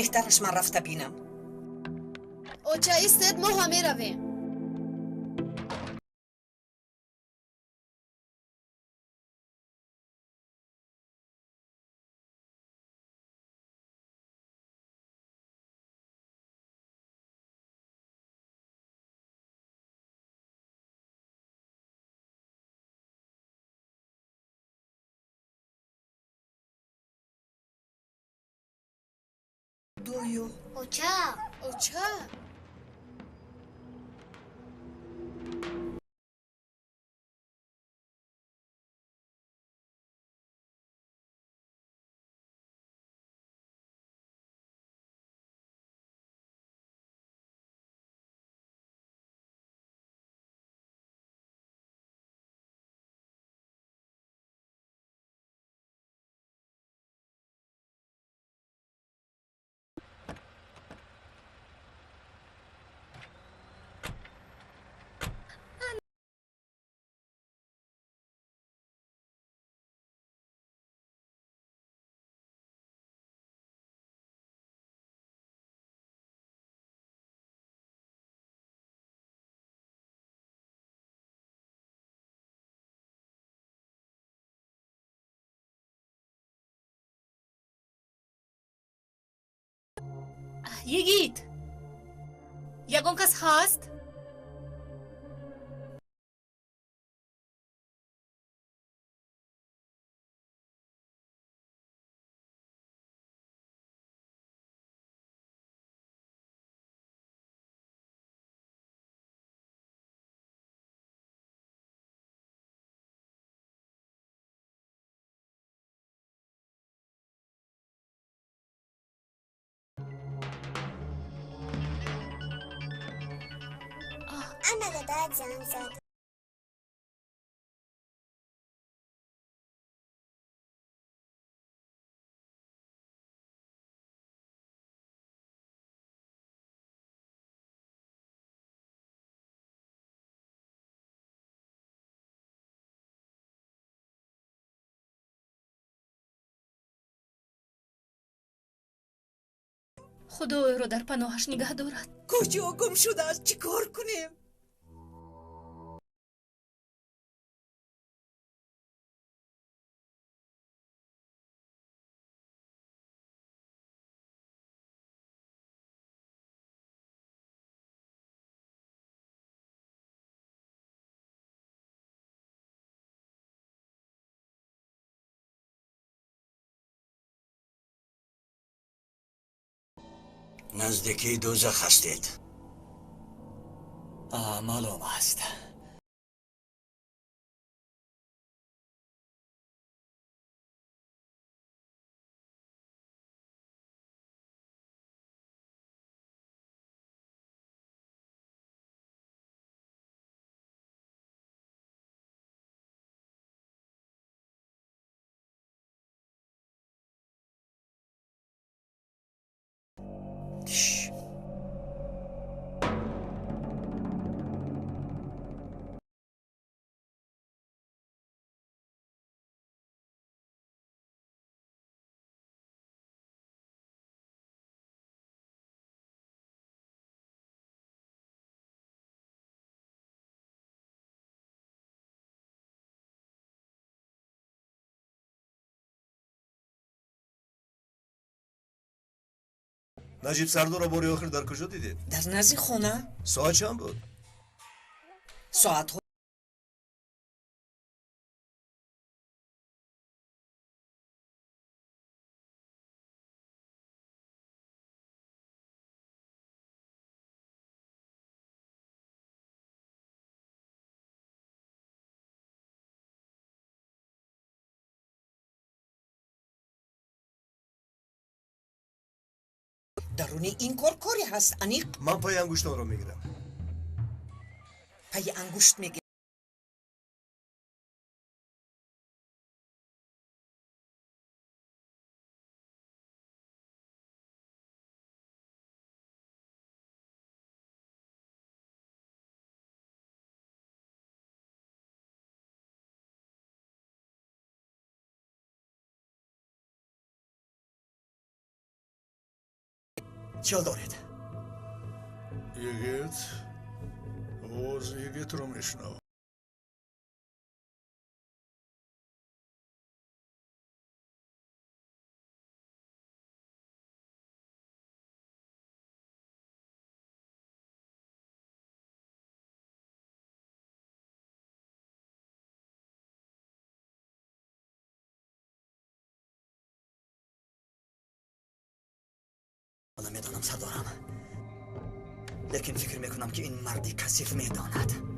بهترش من رفته بینم. اوچه ایستد ما همه رویم. دویو اوچه یگید یگون کس هست؟ عمل بعد زنگ زد. خدا او را در پناهش نگه دارد. کجا گم شده است؟ چی کار کنیم؟ نزدیکی دوزخ هستید. معلوم است. نجیب سردار را باری آخر در کجا دیدید؟ در نزدیک خونه. ساعت چند بود؟ ساعت درونی این کاری هست انیق. من پای انگشتان را میگیرم. پای انگشت میگه. چیل دارید؟ یگیت اوز یگیت رو میشنو. حالا میدانم سردارم، لیکن فکر میکنم که این مردی کثیف میداند.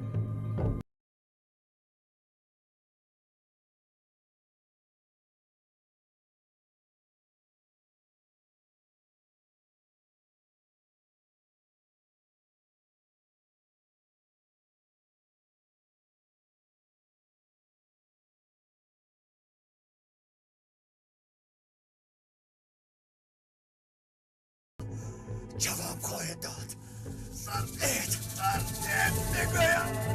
جواب خواهد داد. مردید میگویم.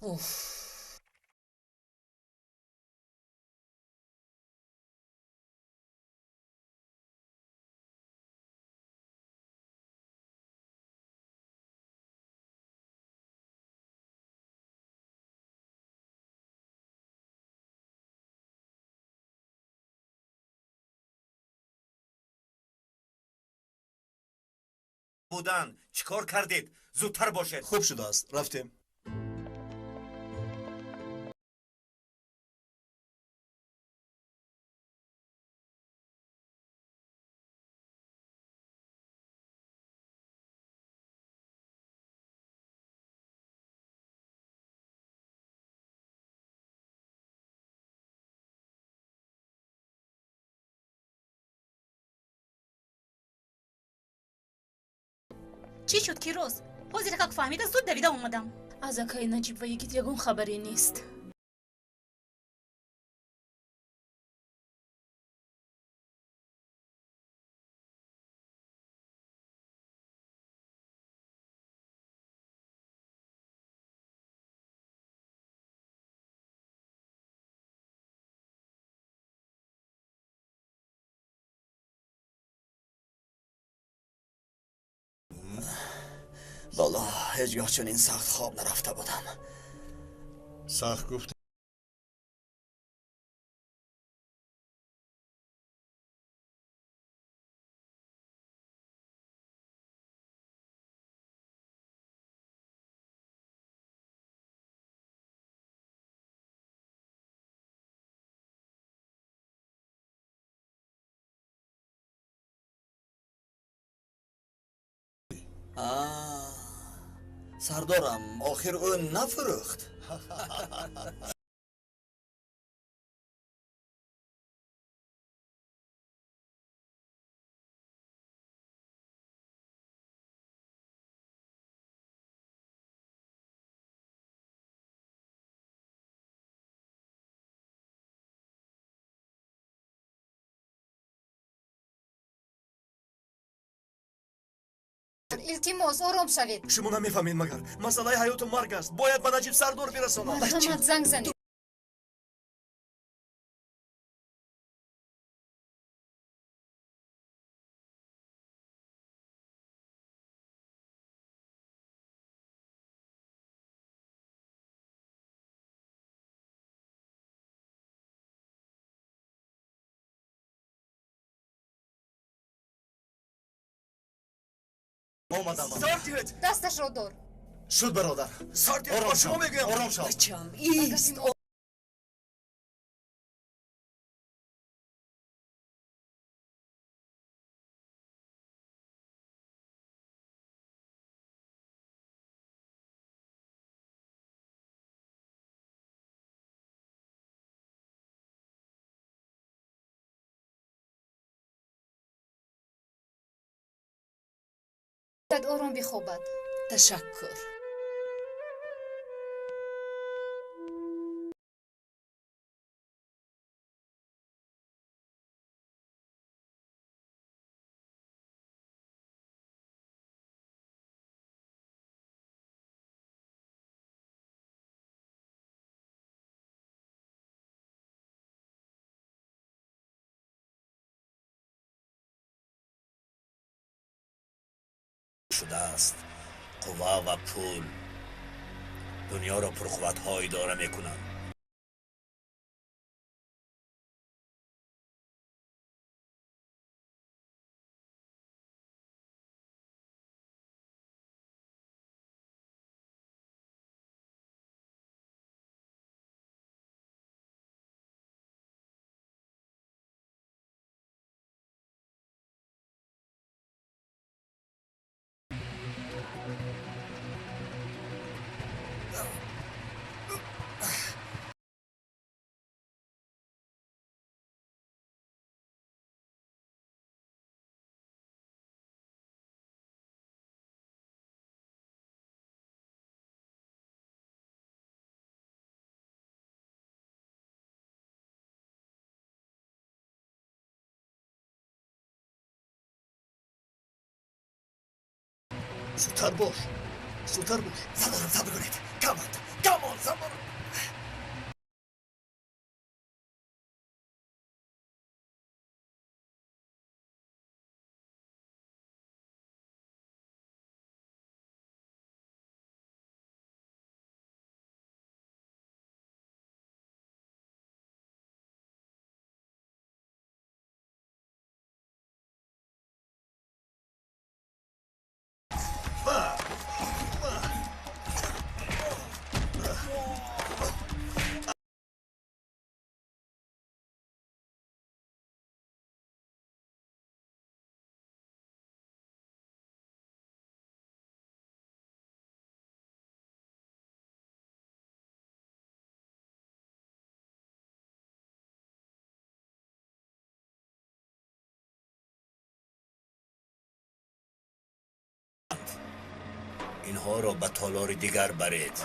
اوف. بودن چیکار کردید؟ زودتر باشید. خوب شده است. رفتیم. چی شد کیروز؟ حضیر که فهمیده زود دویده اومدم. از اکای نجیب و یگیت یگون خبری نیست. والا هیچگاه چنین سخت خواب نرفته بودم. سخت گفت. سردارم آخر او نفروخت. التماس آرام شوید. شما نمیفهمید مگر مسئله حیات و مرگ است. باید به نجیب سردار برسانم. مرحمت زنگ زنید. آمدم. سردید. دستش را دار. شد برادر. سردید. آرام با شما شو. میگویم. آرام شو. بچم ایست. باید آرام بخوابد. تشکر. شده است قوا و پول دنیا را پرقوت‌ها اداره میکنند. زودتر باش. زودتر باش. صبر کنید. کمان صبر. اینها را به تالار دیگر برید.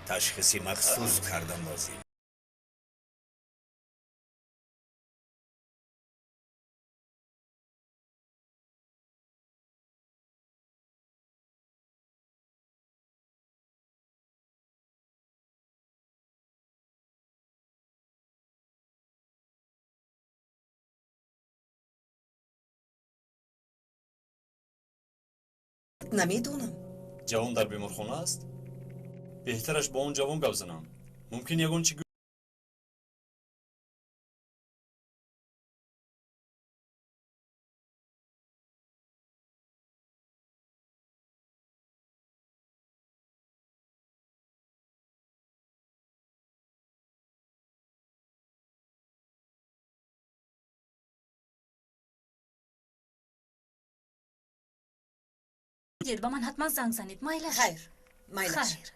تشخیصی مخصوص کردن لازم. نمیدونم. جوان در بیمارخانه است؟ بهترش با اون جوان گپ زنم. ممکن یگان چی دید با من حتما زنگ زنید. مایلش خیر. مایلش. خیر.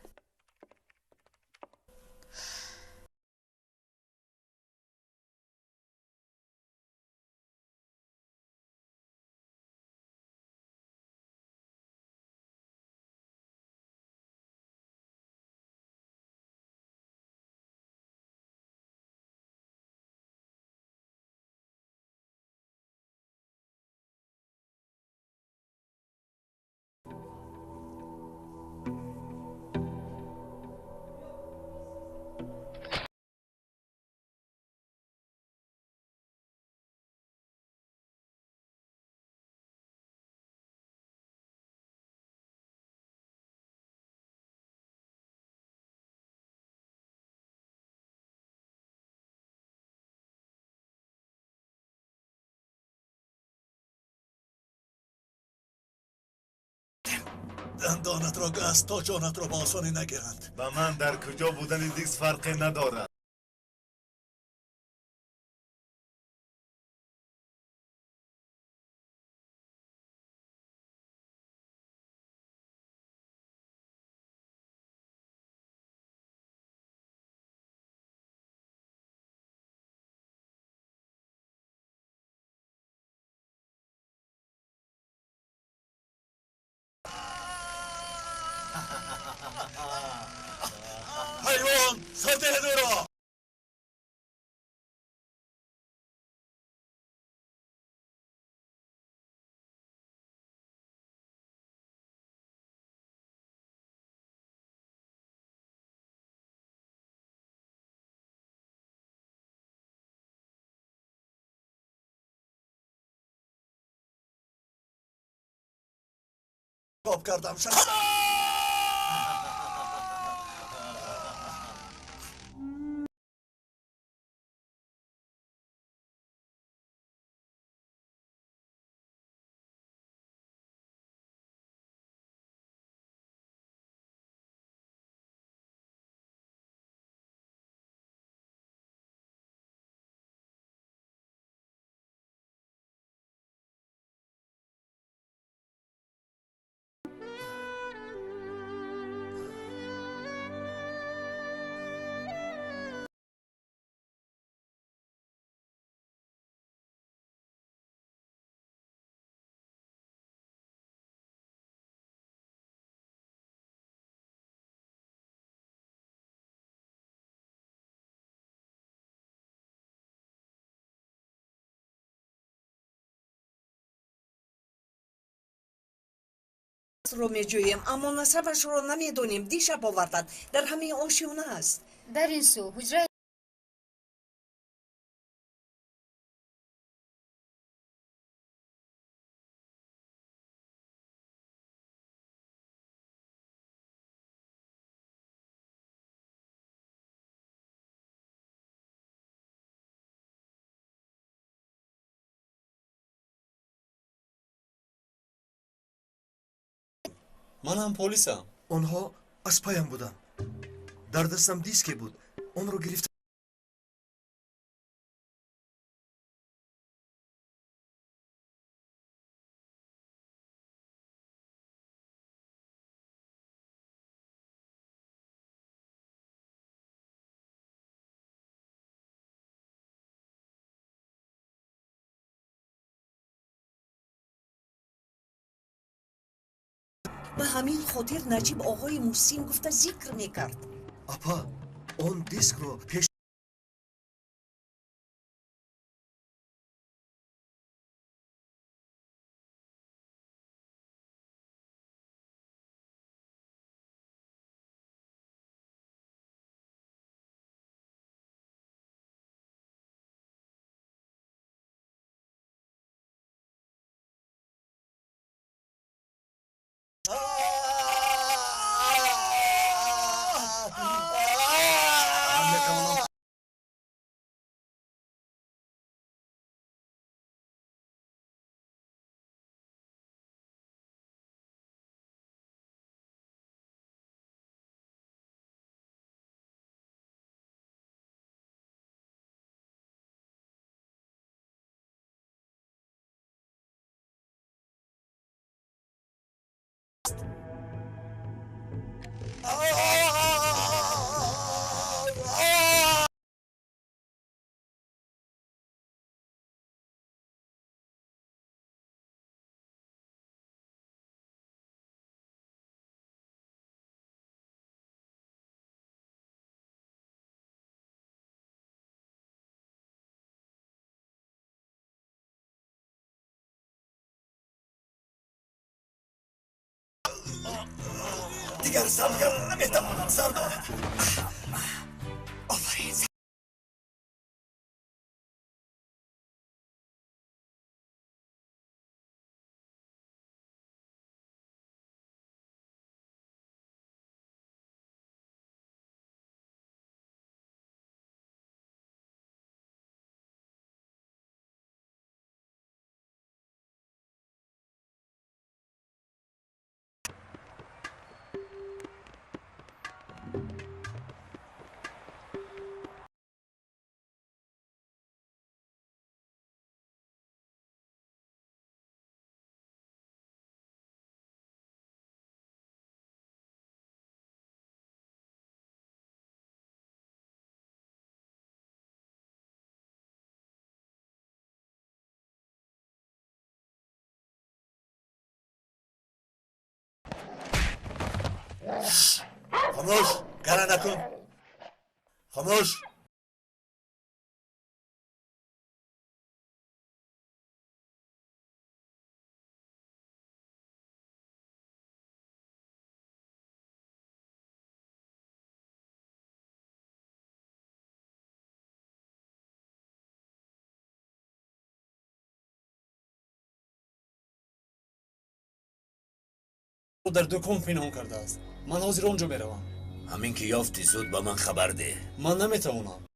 دندانت را گست تا جانت را با آسانی نگیرند. و من در کجا بودن دیگه فرقی نداره. حیوان سده درا کاب کردم شخص رو میجوییم اما نسبش رو نمیدونیم. دیشب آوردن در همین آشیانه است. در این سو حجره من هم پلیسم. آنها از پایم بودن. در دستم دیسکی بود. آن رو گرفت. به همین خاطر نجیب آقای موسیم گفته ذکر میکرد. اپا آن دیسک رو پیش دیگر صبر نمیتوانم سردار. آفرین. خاموش گره نکن خاموش او در دکان پنهان کرده است. من حاضر آنجا میروم. همین که یافتی زود به من خبر ده. من نمیتوانم.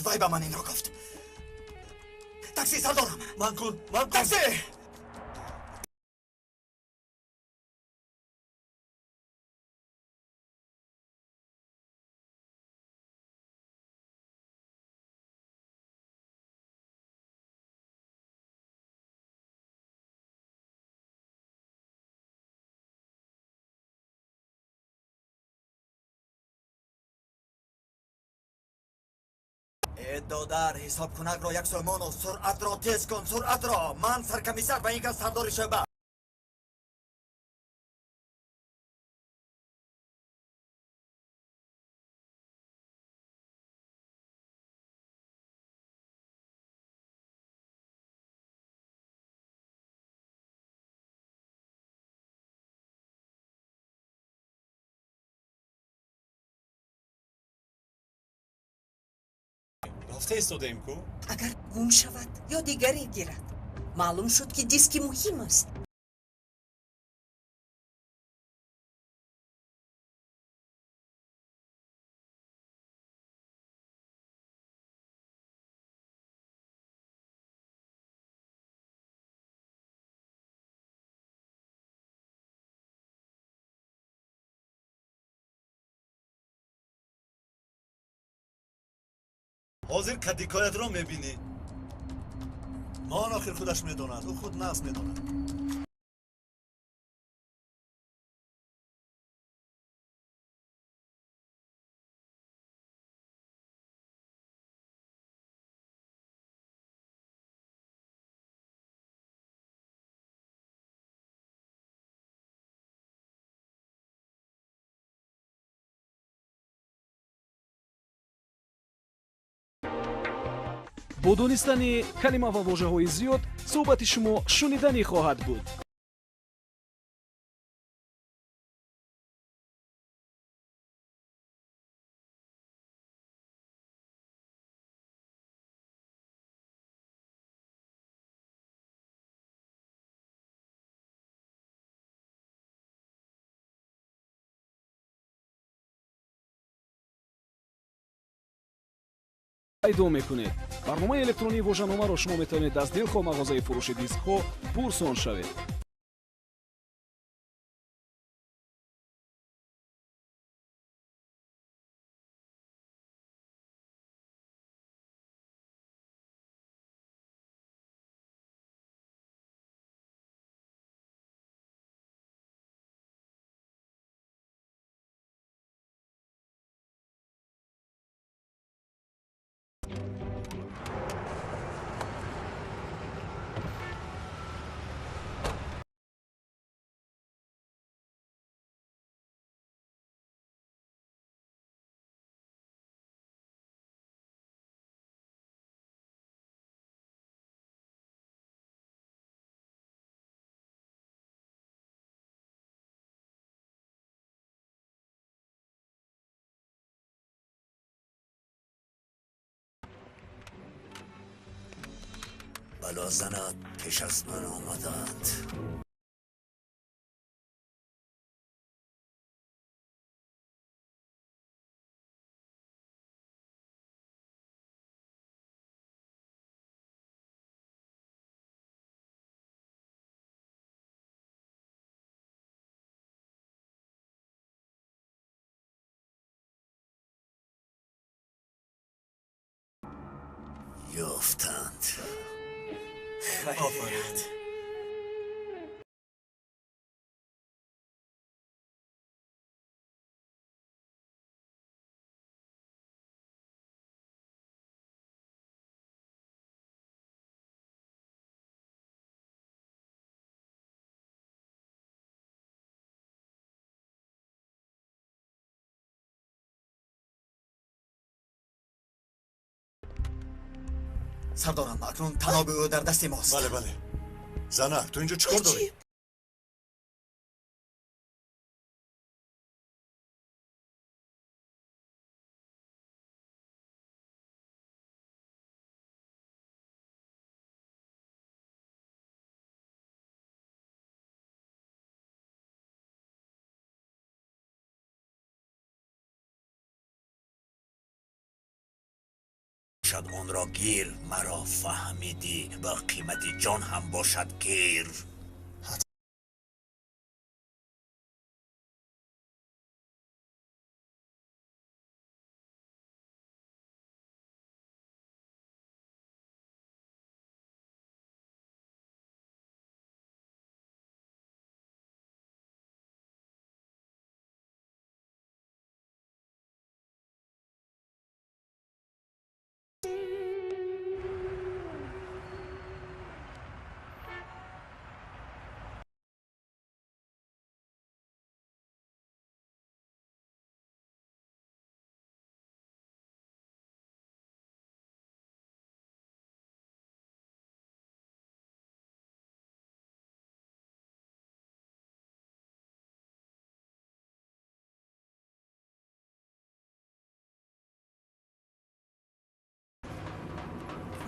وای به من این را گفت. تاکسی سردارم. من کن تاکسی. دادر حساب کنک را یک سومان و سرعت را تیز کن سرعت را. من سرکمیسر و این که سردار شعبه. رفته ایستاده ایم کو؟ اگر گم شود یا دیگری گیرد معلوم شد که دیسکی مهم است. حاضر کدیکایت را میبینی مان آخر خودش میداند او خود نفس میداند бо донистани калима ва вожаҳои зиёд суҳбати шумо шуниданӣ хоҳад буд. пайдо мекунед. барномаи электронии вожаномаро шумо метавонед аз дилхо мағозаи фурӯши дискҳо пурсон шавед. بلا زنت پیش از من آمدند. یافتند. آفرین. سردارم اکنون تناب او در دست ماست. بله بله. زنک تو اینجا چیکار داری؟ شد آن را گیر مرا فهمیدی، با قیمت جان هم باشد گیر.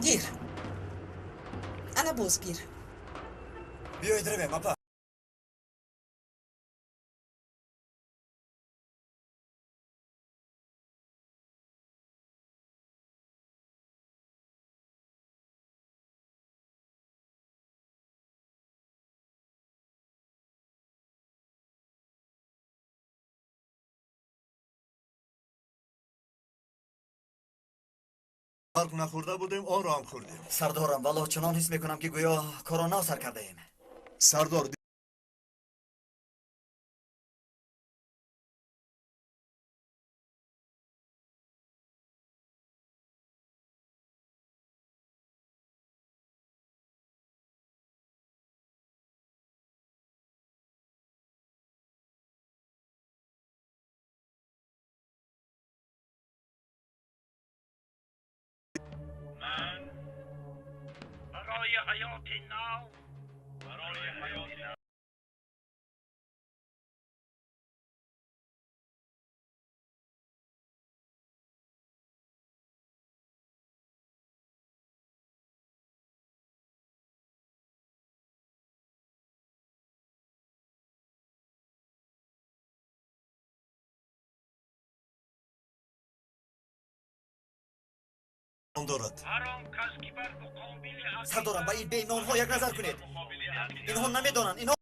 گیر. انا بوز گیر. بیایید رویم اپا. مرگ نخورده بودیم آن را هم خوردیم. سردارم والله چنان حس میکنم که گویا کرونا سر کرده ایم. سردار برای حیات نو، برای حیات نو. دارد. سردارم با این بین آنها یک نظر کنید. اینها نمیدانند. اینها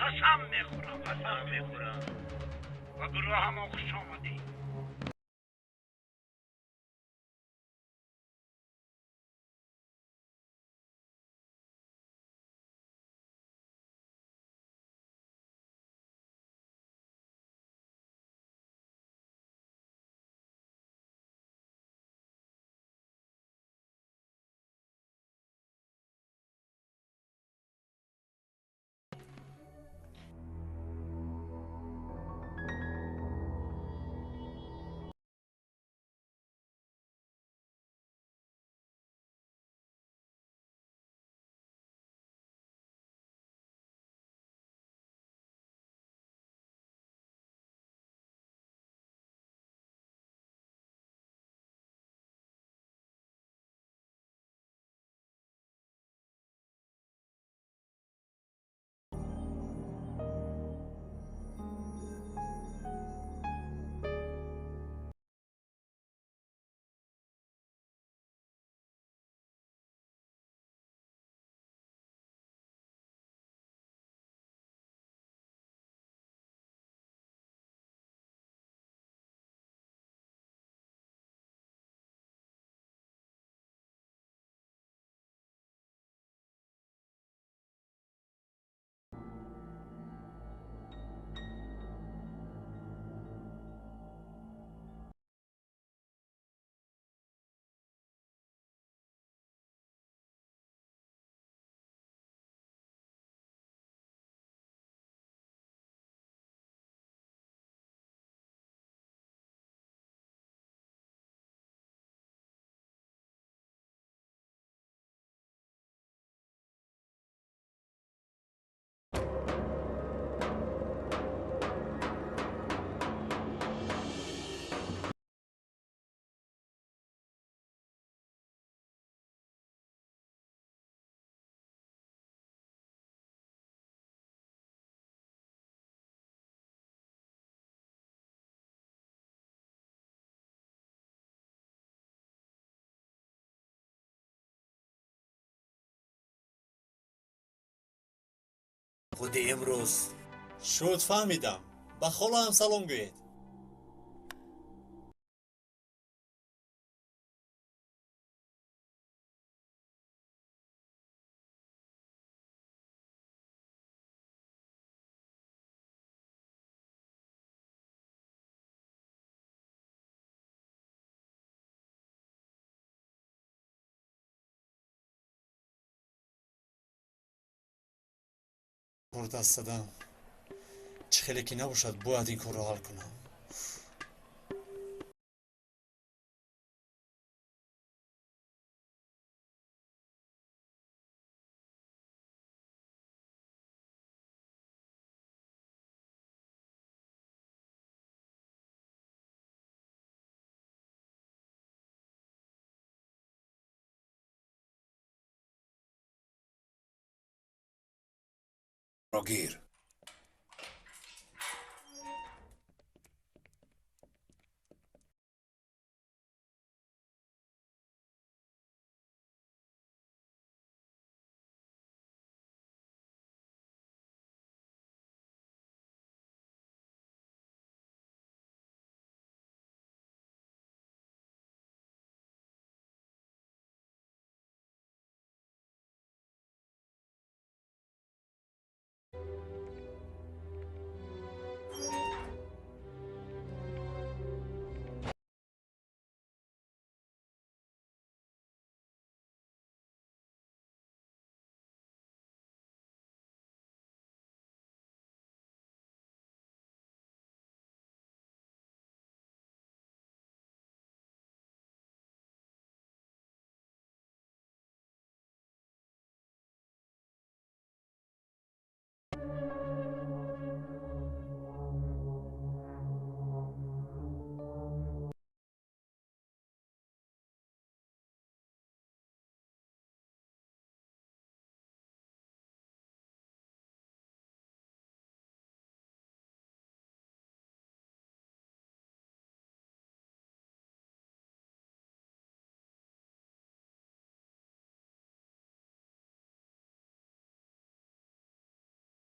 قسم میخورم و گروه هم خوش آمدی. خودی امروز شد فهمیدم با خاله هم سلام گوید. دست دادم چه خیلی که نباشد باید این کار رو حل کنم. راگیر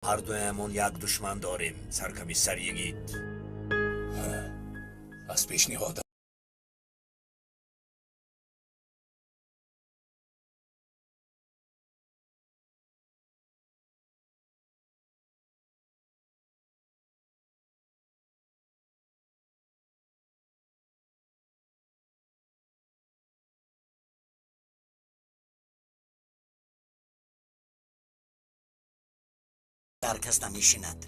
هر دویمون یک دشمن داریم. سرکمی سریگید از پیشنهاد در کس نمیشیند.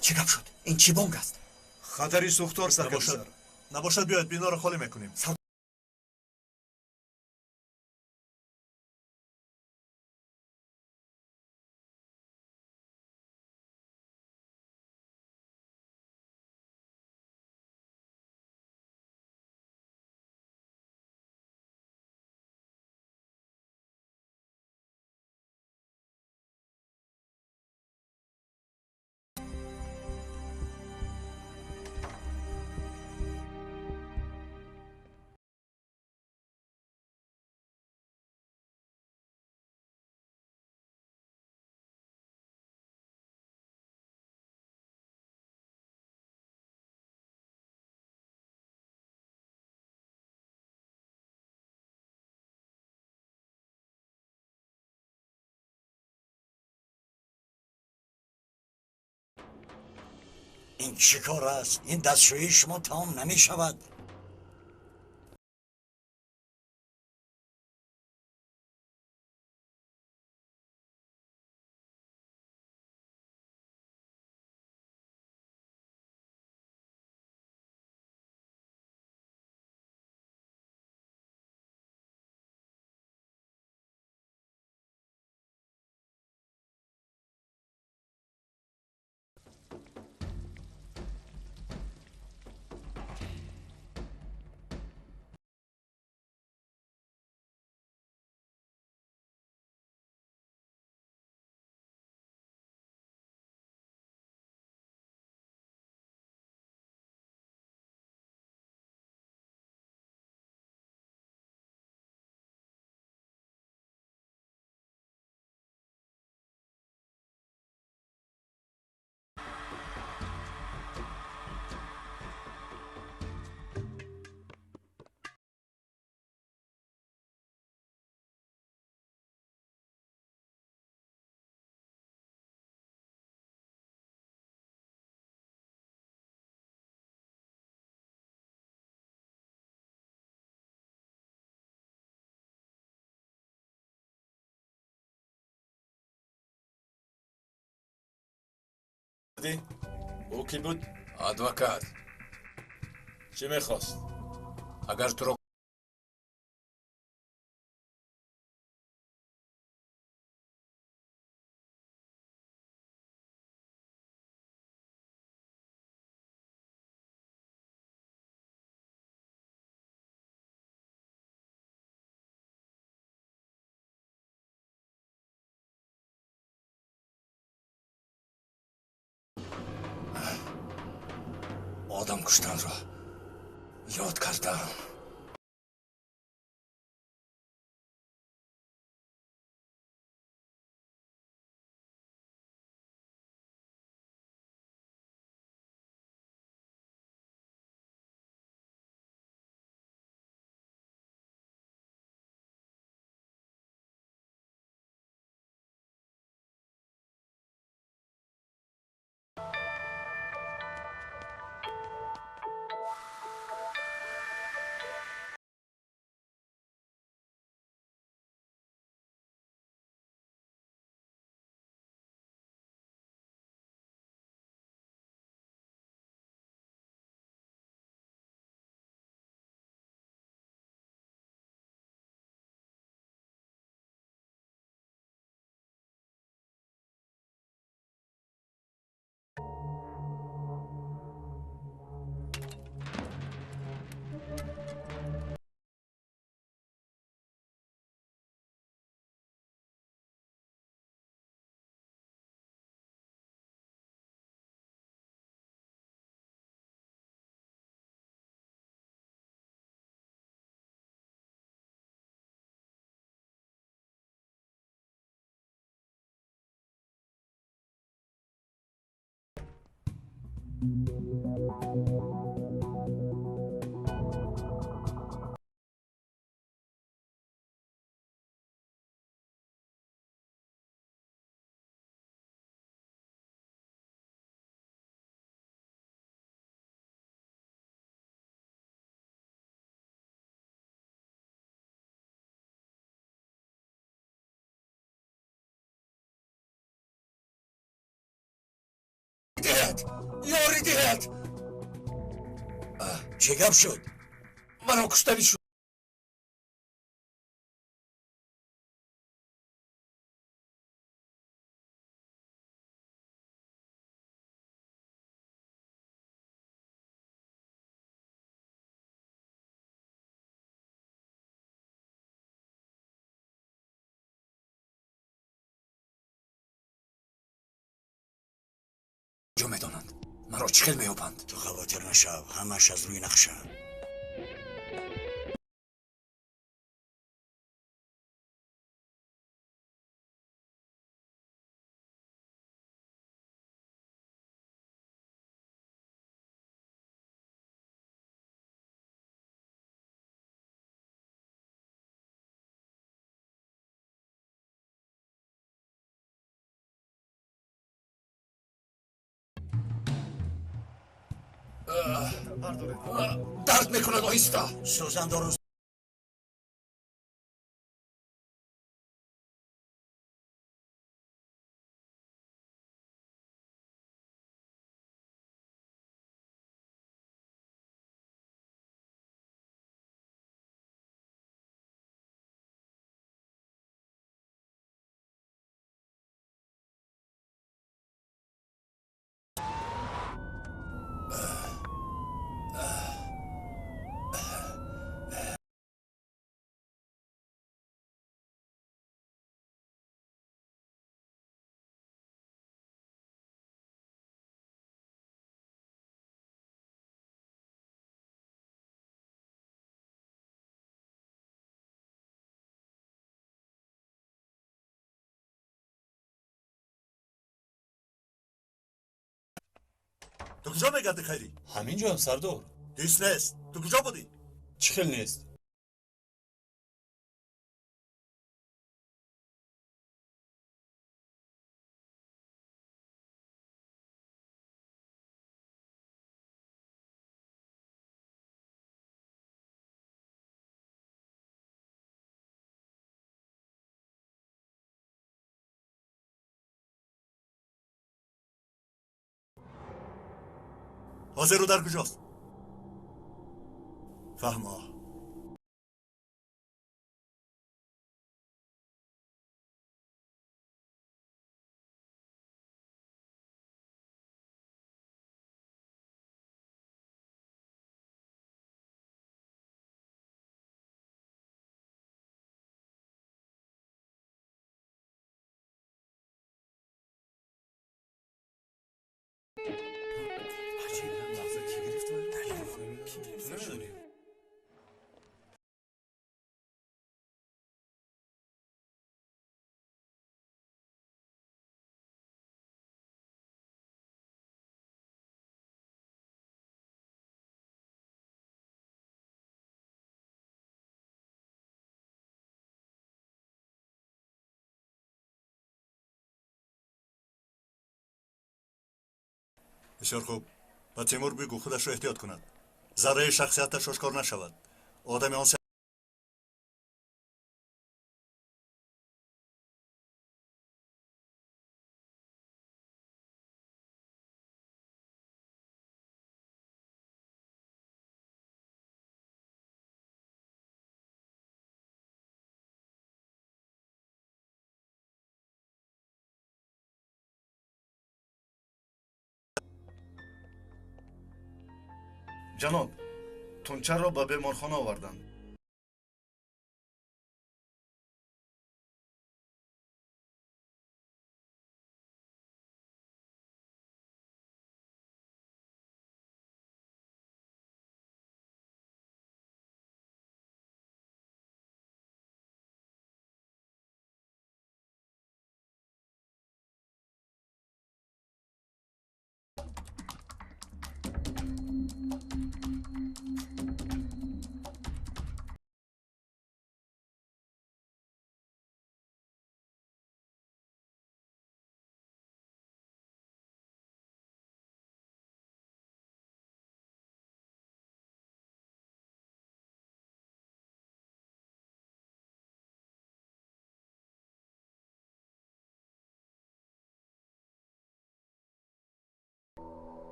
چی گپ شد؟ این چی بانگ است؟ خطری سوختار سرکمی سر. نباشد بیاید بینا رو خالی میکنیم. این چه کار است؟ این دستشویی شما تمام نمی شود. او کی بود؟ ادوکات. چی میخواست؟ اگر تو رو آدم کشتن را یاد کردم. دهد یاری دهد. چه گپ شد؟ منو کشتنی شد. جو میدانند مرا چخیل میابند. تو خواطر نشو، همش از روی نقشه. درد میکند آیستا. سوزن درست تو کجا میگردی خیری؟ همینجا هم سردار. دیس نیست. تو کجا بودی؟ چی خیلی نیست؟ حاضر رو در کجاست؟ فهمه. بسیار خوب. و تیمور بگو خودش رو احتیاط کند. ذره شخصیتش آشکار نشود. آدم آن جناب، تنچه را به بیمارخانه آوردند.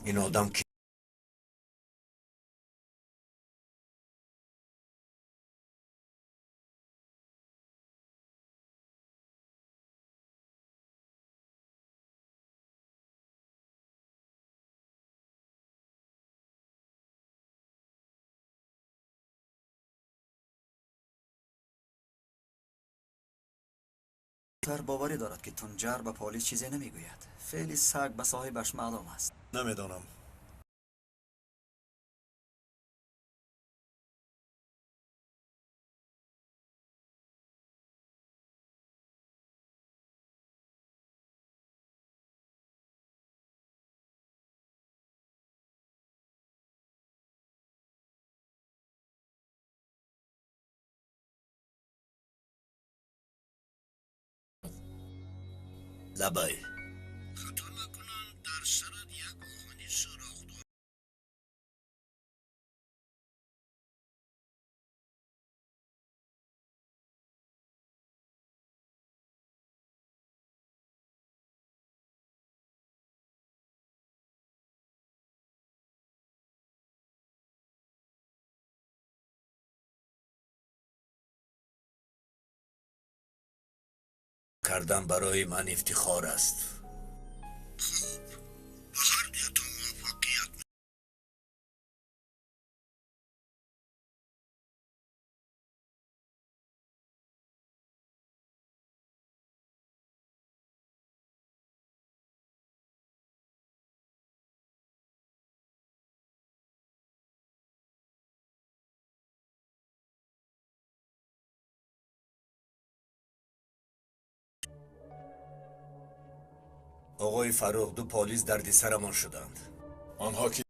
این آدم کی؟ باوری دارد که تنجر به پلیس چیزی نمیگوید. فعلی سگ به صاحبش معلوم است. نمیدانم. لبای کردن برای من افتخار است. آقای فروغ، دو پلیس دردی سرمان شدند. آنها که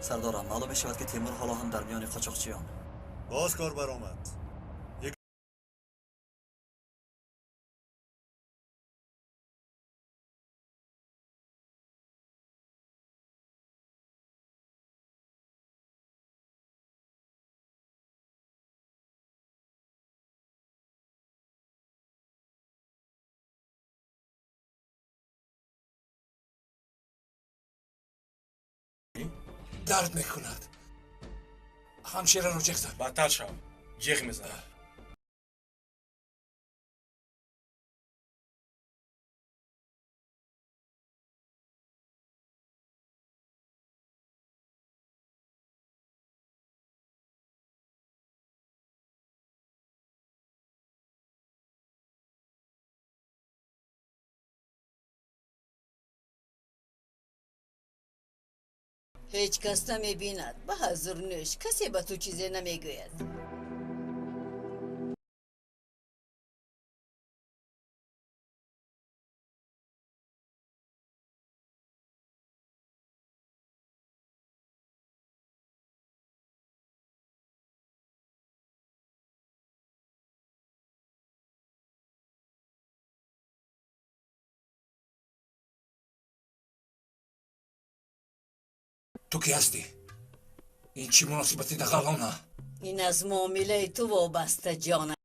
سردارم معلوم می شود که تیمور حالا هم در میان قاچاقچیان. باز کار برآمد. درد میکند. همشیره رو جیغ زد. بدتر شو. جیغ میزنه. هیچ کس نمیبیند. به حضور نوش. کسی به تو چیزی نمیگوید. تو کی هستی؟ این چی مناسبتی دخلانه؟ این از معامله تو وابسته جانم.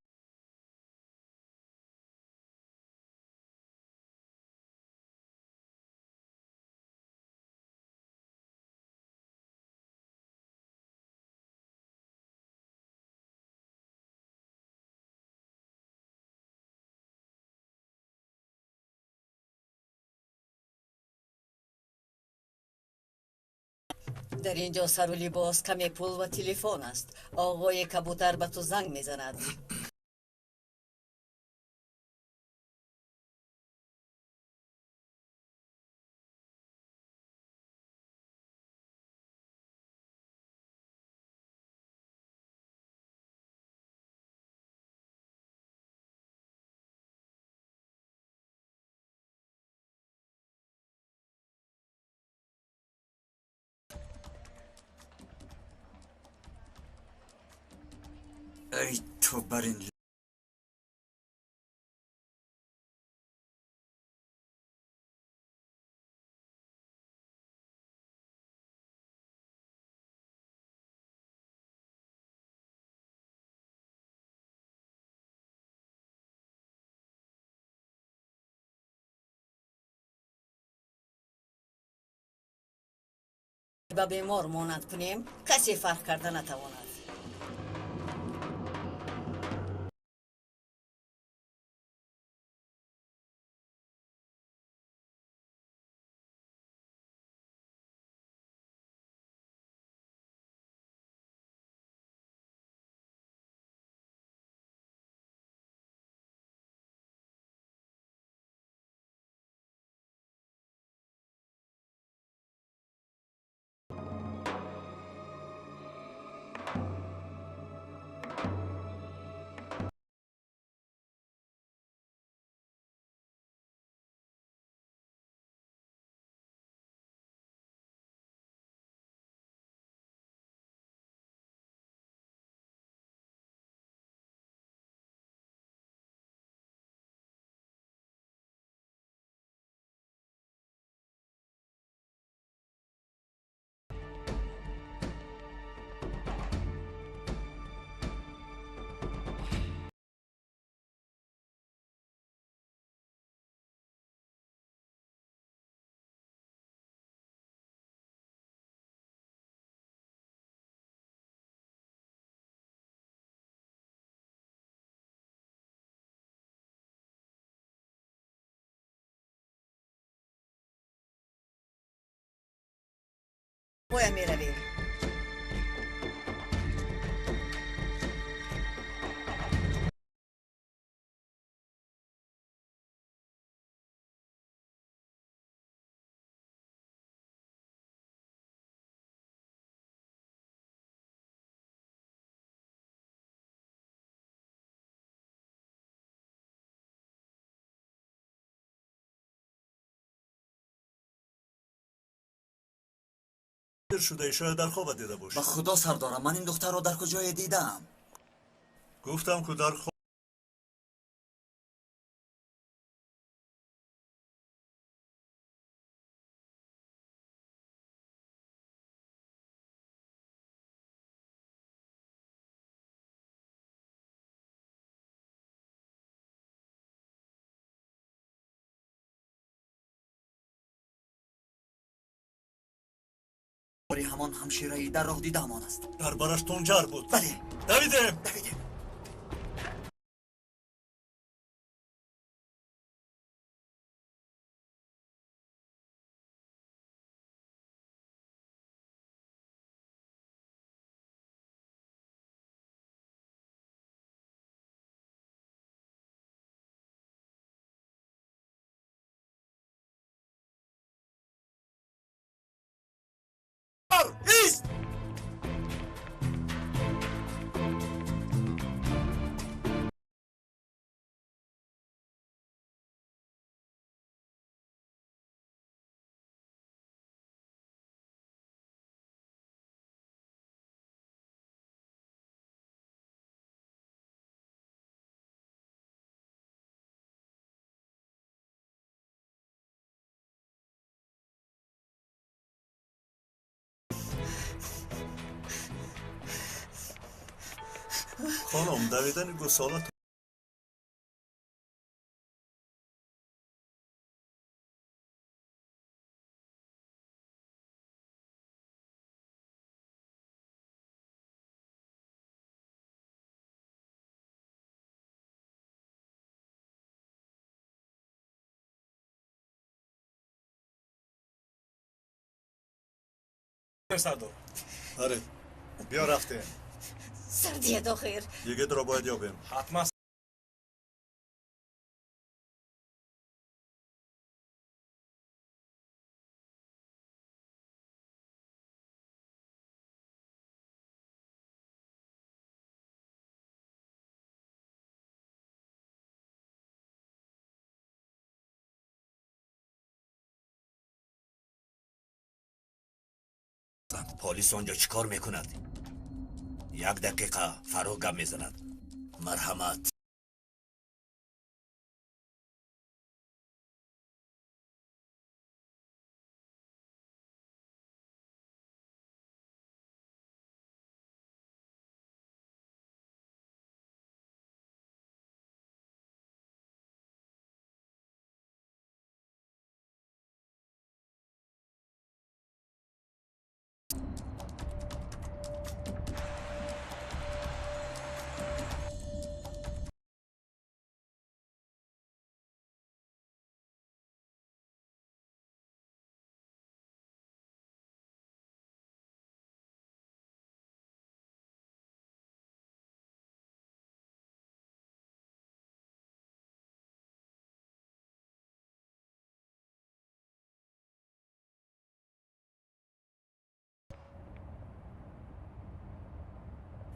در اینجا سر و لباس، کمی پول و تلفن است. آقای کبوتر به تو زنگ میزند. ای تو برین به بیمار مانند کنیم کسی فرق کرده نتواند. بۆیە مێرەوێ دیر شده شاید در خواب دیده باشی. به خدا سردارم، من این دختر رو در کجای دیدم؟ گفتم که در خواب همان همشیره‌ای در راه دیدهمان است. در برش تنجر بود. بله. دویده. ایست! خانم دویدن گسالت سردار. آره بیا رفته سردیه دو خیر دیگه را باید یابیم. حتما پلیس آنجا چیکار میکند؟ 1 دقیقه فرو گم میزند. مرحمت.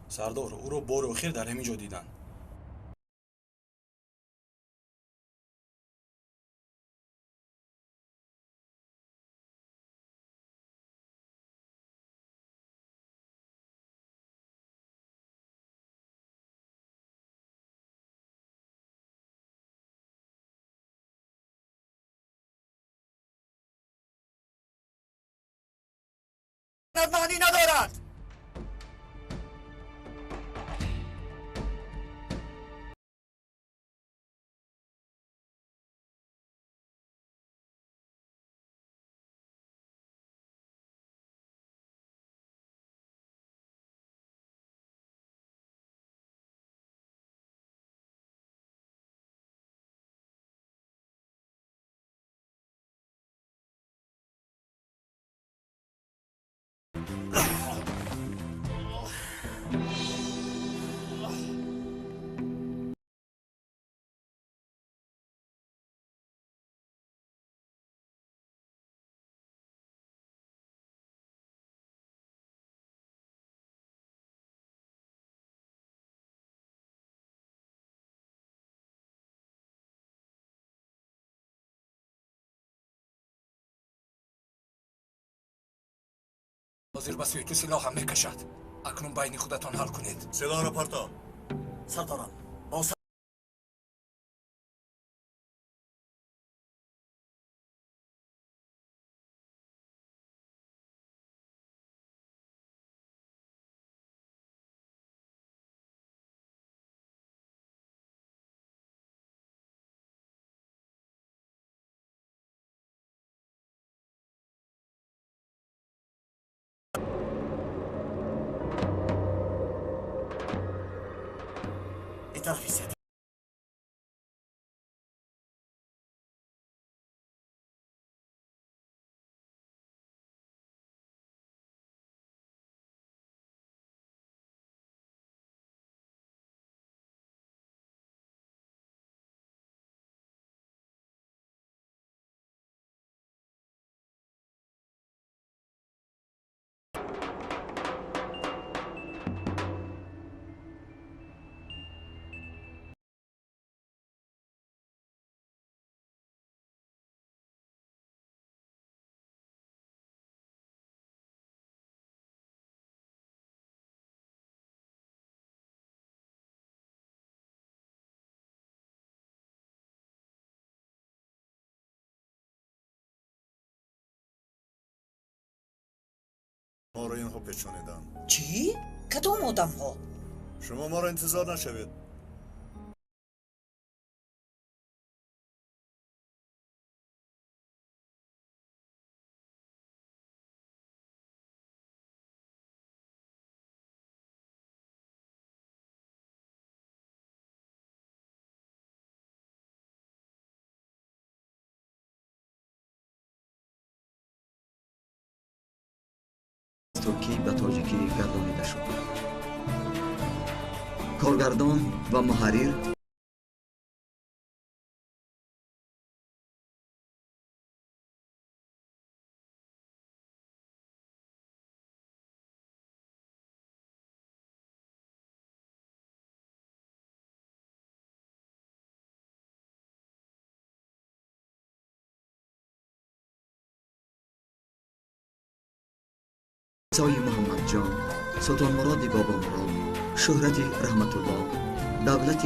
سردار او رو بار اخیر در همین جا دیدن. معنی ندارد. حاضر به سوی تو سلاح هم میکشد. اکنون بین خودتان حل کنید. سلاح را پرتا. سردارم با طرفی زد. ما را اینها پیچانیدن. چی؟ کدام آدم ها؟ شما ما را انتظار نشوید. ترکی به تاجیکی گردانیده شد. کارگردان و محرر سای محمد جان، سلطان مراد بابا مراد، شهرت رحمت الله، دولت